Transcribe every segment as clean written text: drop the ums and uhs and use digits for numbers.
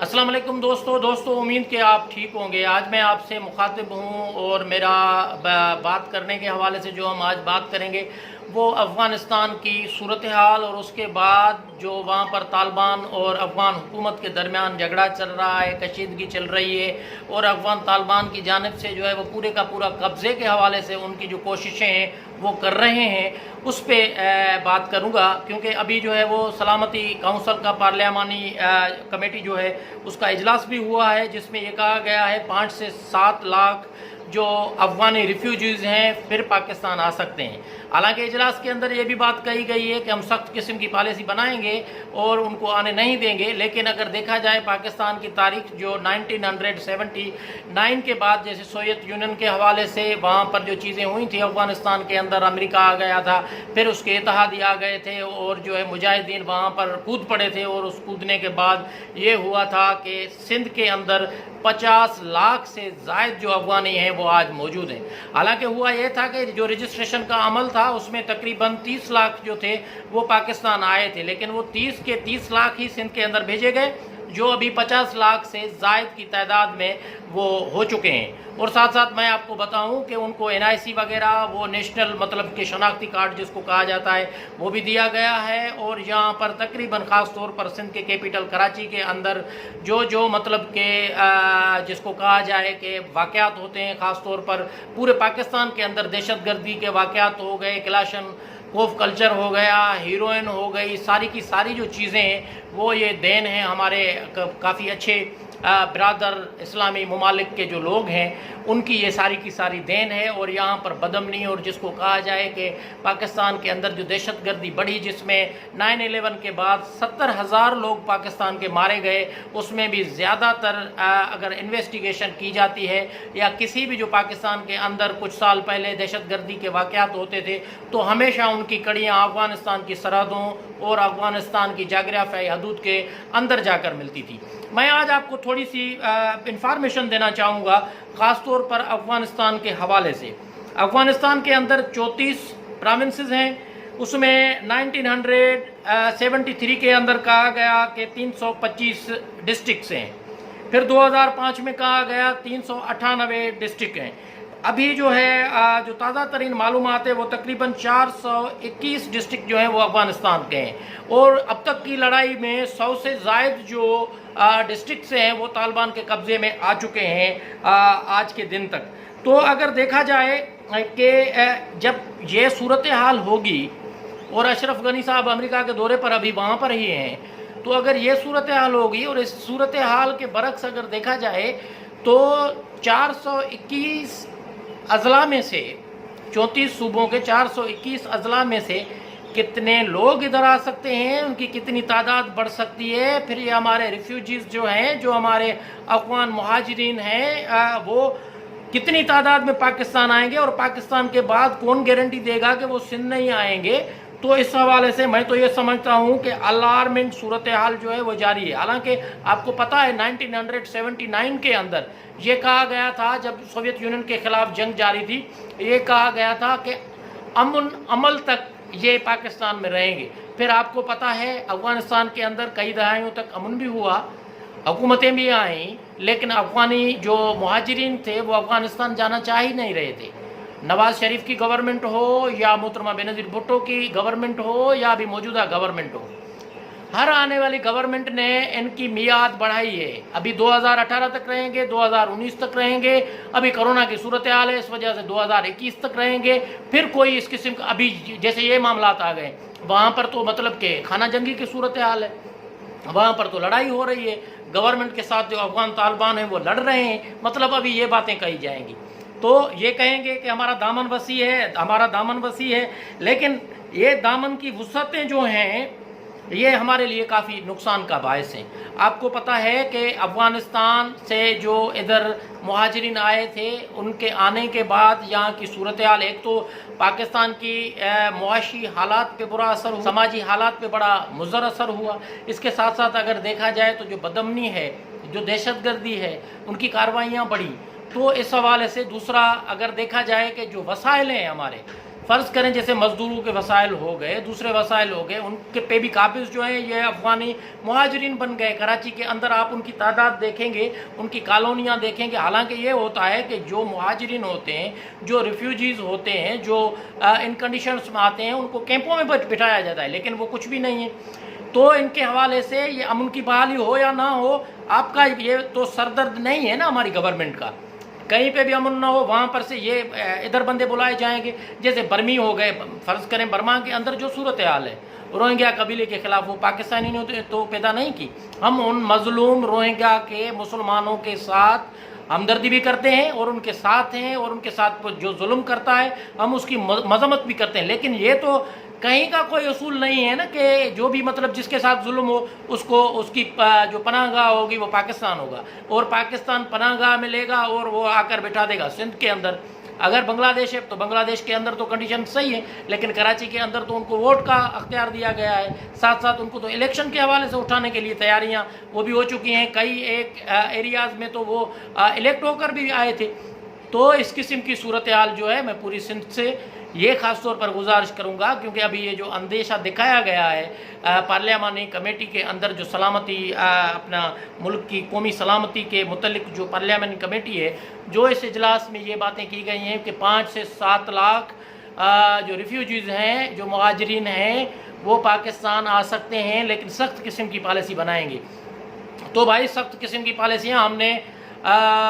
अस्सलाम वालेकुम दोस्तों उम्मीद कि आप ठीक होंगे। आज मैं आपसे मुखातिब हूँ और मेरा बात करने के हवाले से जो हम आज बात करेंगे वो अफ़गानिस्तान की सूरत हाल और उसके बाद जो वहाँ पर तालिबान और अफ़गान हुकूमत के दरमियान झगड़ा चल रहा है, कशीदगी चल रही है और अफ़गान तालिबान की जानिब से जो है वो पूरे का पूरा कब्ज़े के हवाले से उनकी जो कोशिशें हैं वो कर रहे हैं, उस पर बात करूँगा। क्योंकि अभी जो है वो सलामती काउंसिल का पार्लियामानी कमेटी जो है उसका इजलास भी हुआ है, जिसमें ये कहा गया है 5 से 7 लाख जो अफ़गानी रिफ्यूजीज़ हैं फिर पाकिस्तान आ सकते हैं। हालांकि इजलास के अंदर ये भी बात कही गई है कि हम सख्त किस्म की पॉलिसी बनाएंगे और उनको आने नहीं देंगे। लेकिन अगर देखा जाए पाकिस्तान की तारीख जो 1979 के बाद जैसे सोवियत यूनियन के हवाले से वहाँ पर जो चीज़ें हुई थी, अफ़गानिस्तान के अंदर अमेरिका आ गया था, फिर उसके इत्तेहादी आ गए थे और जो है मुजाहिदीन वहाँ पर कूद पड़े थे और उस कूदने के बाद ये हुआ था कि सिंध के अंदर 50 लाख से ज़ायद जो अफ़गानी हैं वो आज मौजूद हैं। हालांकि हुआ ये था कि जो रजिस्ट्रेशन का अमल था उसमें तकरीबन 30 लाख जो थे वो पाकिस्तान आए थे, लेकिन वो 30 के 30 लाख ही सिंध के अंदर भेजे गए, जो अभी 50 लाख से ज़ायद की तादाद में वो हो चुके हैं। और साथ साथ मैं आपको बताऊं कि उनको NIC वगैरह वो नेशनल मतलब के शनाख्ती कार्ड जिसको कहा जाता है वो भी दिया गया है। और यहाँ पर तकरीबन ख़ास तौर पर सिंध के कैपिटल कराची के अंदर जो मतलब के जिसको कहा जाए कि वाक़यात होते हैं, ख़ास तौर पर पूरे पाकिस्तान के अंदर दहशतगर्दी के वाक़यात हो गए, क्लाशन कोफ कल्चर हो गया, हीरोइन हो गई, सारी की सारी जो चीज़ें हैं वो ये देन है हमारे काफ़ी अच्छे ब्रादर इस्लामी ममालिक के जो लोग हैं उनकी ये सारी की सारी देन है। और यहाँ पर बदमनी और जिसको कहा जाए कि पाकिस्तान के अंदर जो दहशतगर्दी बढ़ी, जिसमें 9/11 के बाद 70,000 लोग पाकिस्तान के मारे गए, उसमें भी ज़्यादातर अगर इन्वेस्टिगेशन की जाती है या किसी भी जो पाकिस्तान के अंदर कुछ साल पहले दहशतगर्दी के वाक़यात होते थे तो हमेशा उनकी कड़ियाँ अफ़गानिस्तान की सरहदों और अफ़गानिस्तान की जाग्राफियाई हदूद के अंदर जाकर मिलती थी। मैं आज आपको थोड़ी सी इंफॉर्मेशन देना चाहूँगा ख़ास तौर पर अफ़गानिस्तान के हवाले से। अफ़गानिस्तान के अंदर 34 प्रोविंसेस हैं, उसमें 1973 के अंदर कहा गया कि 325 डिस्ट्रिक्ट्स हैं, फिर 2005 में कहा गया 398 डिस्ट्रिक्ट हैं। अभी जो है जो ताज़ा तरीन मालूमात है वो तकरीबन 421 डिस्ट्रिक्ट जो हैं वो अफ़गानिस्तान के हैं। और अब तक की लड़ाई में 100 से ज़ायद जो डिस्ट्रिक्ट्स हैं वो तालिबान के कब्ज़े में आ चुके हैं आज के दिन तक। तो अगर देखा जाए कि जब ये सूरत हाल होगी और अशरफ गनी साहब अमेरिका के दौरे पर अभी वहाँ पर ही हैं, तो अगर ये सूरत हाल होगी और इस सूरत हाल के बरक्स अगर देखा जाए तो 421 अजला में से 34 सूबों के 421 अजला में से कितने लोग इधर आ सकते हैं, उनकी कितनी तादाद बढ़ सकती है। फिर ये हमारे रिफ्यूजीज़ जो हैं, जो हमारे अफ़गान मुहाजिरीन हैं, वो कितनी तादाद में पाकिस्तान आएंगे और पाकिस्तान के बाद कौन गारंटी देगा कि वो सिंध नहीं आएंगे। तो इस हवाले से मैं तो ये समझता हूँ कि अलार्मिंग सूरत हाल जो है वो जारी है। हालांकि आपको पता है 1979 के अंदर ये कहा गया था, जब सोवियत यूनियन के ख़िलाफ़ जंग जारी थी, ये कहा गया था कि अमन अमल तक ये पाकिस्तान में रहेंगे। फिर आपको पता है अफ़गानिस्तान के अंदर कई दहाइयों तक अमन भी हुआ, हुकूमतें भी आईं, लेकिन अफ़गानी जो मुहाजिरीन थे वो अफ़गानिस्तान जाना चाह ही नहीं रहे थे। नवाज़ शरीफ की गवर्नमेंट हो या मोहतरमा बेनज़ीर भुट्टो की गवर्नमेंट हो या अभी मौजूदा गवर्नमेंट हो, हर आने वाली गवर्नमेंट ने इनकी मियाद बढ़ाई है। अभी 2018 तक रहेंगे, 2019 तक रहेंगे, अभी कोरोना की सूरत हाल है इस वजह से 2021 तक रहेंगे, फिर कोई इस किस्म का अभी जैसे ये मामलात आ गए वहाँ पर तो मतलब कि खाना जंगी की सूरत हाल है, वहाँ पर तो लड़ाई हो रही है, गवर्नमेंट के साथ जो अफ़गान तालिबान हैं वो लड़ रहे हैं, मतलब अभी ये बातें कही जाएंगी तो ये कहेंगे कि हमारा दामन वसी है, हमारा दामन वसी है, लेकिन ये दामन की वुसअतें जो हैं ये हमारे लिए काफ़ी नुकसान का बायस हैं। आपको पता है कि अफ़गानिस्तान से जो इधर मुहाजिरीन आए थे उनके आने के बाद यहाँ की सूरत हाल, एक तो पाकिस्तान की मुआशी हालात पे बुरा असर हुआ, समाजी हालात पे बड़ा मुज़र असर हुआ। इसके साथ साथ अगर देखा जाए तो जो बदमनी है, जो दहशतगर्दी है, उनकी कार्रवाइयाँ बढ़ी। तो इस हवाले से दूसरा अगर देखा जाए कि जो वसाइल हैं हमारे, فرض کریں جیسے مزدوروں کے وسائل ہو گئے، دوسرے وسائل ہو گئے، ان کے پہ بھی قابض جو ہیں یہ افغانی مہاجرین بن گئے۔ کراچی کے اندر آپ ان کی تعداد دیکھیں گے، ان کی کالونیاں دیکھیں گے۔ حالانکہ یہ ہوتا ہے کہ جو مہاجرین ہوتے ہیں، جو ریفیوجیز ہوتے ہیں، جو ان کنڈیشنز میں آتے ہیں، ان کو کیمپوں میں بٹھایا جاتا ہے، لیکن وہ کچھ بھی نہیں ہے۔ تو ان کے حوالے سے یہ امن کی بحالی ہو یا نہ ہو، آپ کا یہ تو سردرد نہیں ہے نا ہماری گورنمنٹ کا۔ کہیں پہ بھی امن نہ ہو، وہاں پر سے یہ ادھر بندے بلائے جائیں گے۔ جیسے برمی ہو گئے، فرض کریں برما کے اندر جو صورتحال ہے روہنگیا قبیلے کے خلاف، وہ پاکستانی نے تو پیدا نہیں کی۔ ہم ان مظلوم روہنگیا کے مسلمانوں کے ساتھ ہمدردی بھی کرتے ہیں اور ان کے ساتھ ہیں، اور ان کے ساتھ جو ظلم کرتا ہے ہم اس کی مذمت بھی کرتے ہیں۔ لیکن یہ تو کہیں کا کوئی اصول نہیں ہے نا کہ جو بھی مطلب جس کے ساتھ ظلم ہو اس کو اس کی جو پناہ گاہ ہوگی وہ پاکستان ہوگا، اور پاکستان پناہ گاہ میں لے گا اور وہ آ کر بٹھا دے گا سندھ کے اندر۔ اگر بنگلہ دیش ہے تو بنگلہ دیش کے اندر تو کنڈیشن صحیح ہے، لیکن کراچی کے اندر تو ان کو ووٹ کا اختیار دیا گیا ہے، ساتھ ساتھ ان کو تو الیکشن کے حوالے سے اٹھانے کے لیے تیاریاں وہ بھی ہو چکی ہیں۔ کئی ایک ایریاز میں تو وہ الیکٹ ہو کر بھی آئے تھے۔ تو اس قسم کی صورتحال جو ہے، میں پوری سندھ سے یہ خاص طور پر گزارش کروں گا، کیونکہ ابھی یہ جو اندیشہ دکھایا گیا ہے پارلیمانی کمیٹی کے اندر، جو سلامتی اپنا ملک کی قومی سلامتی کے متعلق جو پارلیمانی کمیٹی ہے، جو اس اجلاس میں یہ باتیں کی گئی ہیں کہ 5 سے 7 لاکھ جو ریفیوجیز ہیں، جو مہاجرین ہیں، وہ پاکستان آ سکتے ہیں، لیکن سخت قسم کی پالیسی بنائیں گے۔ تو بھائی سخت قسم کی پالیسیاں ہم نے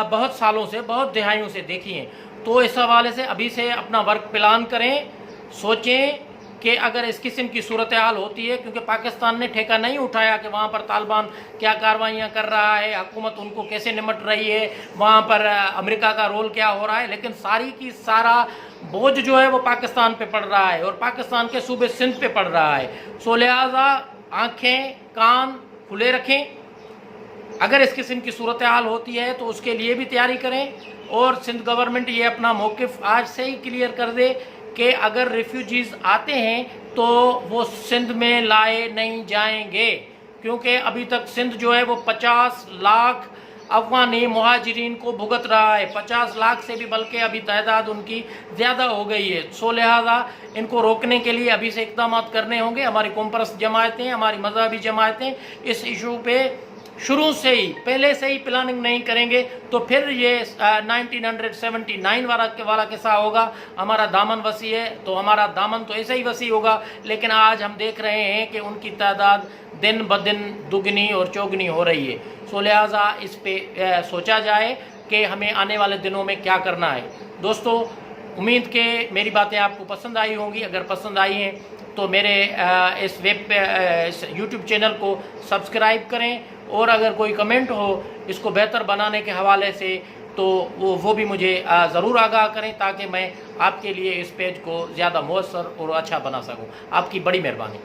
بہت سالوں سے، بہت دہائیوں سے دیکھی ہیں۔ تو اس حوالے سے ابھی سے اپنا ورک پلان کریں، سوچیں کہ اگر اس قسم کی صورتحال ہوتی ہے، کیونکہ پاکستان نے ٹھیکہ نہیں اٹھایا کہ وہاں پر طالبان کیا کارروائیاں کر رہا ہے، حکومت ان کو کیسے نمٹ رہی ہے، وہاں پر امریکہ کا رول کیا ہو رہا ہے، لیکن ساری کی سارا بوجھ جو ہے وہ پاکستان پہ پڑ رہا ہے، اور پاکستان کے صوبے سندھ پہ پڑ رہا ہے۔ سو لہٰذا آنکھیں کان کھلے رکھیں، اگر اس قسم کی صورتحال ہوتی ہے تو اس کے لیے بھی تیاری کریں، اور سندھ گورنمنٹ یہ اپنا موقف آج سے ہی کلیئر کر دے کہ اگر ریفیوجیز آتے ہیں تو وہ سندھ میں لائے نہیں جائیں گے، کیونکہ ابھی تک سندھ جو ہے وہ 50 لاکھ افغانی مہاجرین کو بھگت رہا ہے، 50 لاکھ سے بھی بلکہ ابھی تعداد ان کی زیادہ ہو گئی ہے۔ سو لہٰذا ان کو روکنے کے لیے ابھی سے اقدامات کرنے ہوں گے۔ ہماری قوم پرست جماعتیں، ہماری مذہبی جماعتیں اس ایشو پہ شروع سے ہی، پہلے سے ہی پلاننگ نہیں کریں گے تو پھر یہ 1979 والا قصہ ہوگا۔ ہمارا دامن وسیع ہے تو ہمارا دامن تو ایسے ہی وسیع ہوگا، لیکن آج ہم دیکھ رہے ہیں کہ ان کی تعداد دن بدن دگنی اور چوگنی ہو رہی ہے۔ سو لہٰذا اس پہ سوچا جائے کہ ہمیں آنے والے دنوں میں کیا کرنا ہے۔ دوستو، امید کہ میری باتیں آپ کو پسند آئی ہوں گی۔ اگر پسند آئی ہیں تو میرے اس یوٹیوب چینل کو سبسکرائب کریں، اور اگر کوئی کمنٹ ہو اس کو بہتر بنانے کے حوالے سے تو وہ بھی مجھے ضرور آگاہ کریں، تاکہ میں آپ کے لیے اس پیج کو زیادہ مؤثر اور اچھا بنا سکوں۔ آپ کی بڑی مہربانی۔